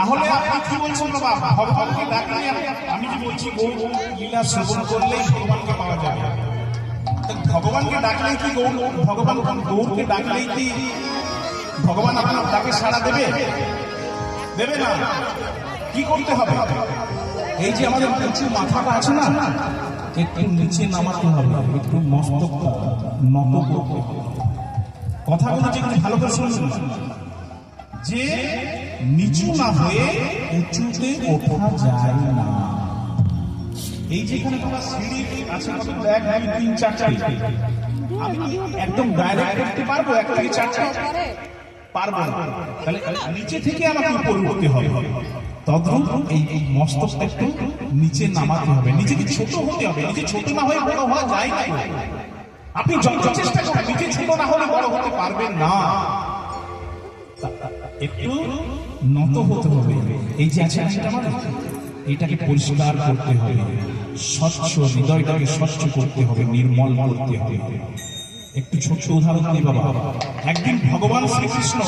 তাহলে আপনি কি বলছেন বাবা? ভগবানকে ডাকলে আমি যে বলছি গৌর লীলা শ্রবণ করলেই ভগবানকে পাওয়া যাবে। ভগবানকে ডাকলেই কি ভগবান গৌরকে ডাকলেই কি ভগবান আপনার ডাকে সাড়া দেবে? দেবে না। কি করতে হবে? এই যে আমাদের উঁচু মাথাটা আছে না, একটু নিচে নামাতে হবে, একটু মস্তকটা নত করতে হবে। কথাগুলো যে ভালো করে শুনুন, যে নিচু না হয়ে উঁচুতে ওঠা যায় না। এই যেখানে তোমার সিঁড়ি আছে, 1 2 3 4 আমি একদম ডাইরেক্ট করতে পারবো? 1 থেকে 4 পারবো না। তাহলে নিচে থেকে আমাকে উপরে উঠতে হবে। তদ্রূপ এই মস্তকটা একটু নিচে নামাতে হবে, নিজেকে ছোট হতে হবে। নিজে ছোট না হয়ে বড় হওয়া যায় না। আপনি যত চেষ্টা করেন নিজে ছোট না হলে বড় হতে পারবেন না। একটু নত হতে হবে। এই যে আছে এইটাকে পরিষ্কার করতে হবে, স্বচ্ছ হৃদয়টাকে স্বচ্ছ করতে হবে, নির্মল করতে হবে। একটু ছোট্ট উদাহরণ দিই বাবা। একদিন ভগবান শ্রীকৃষ্ণ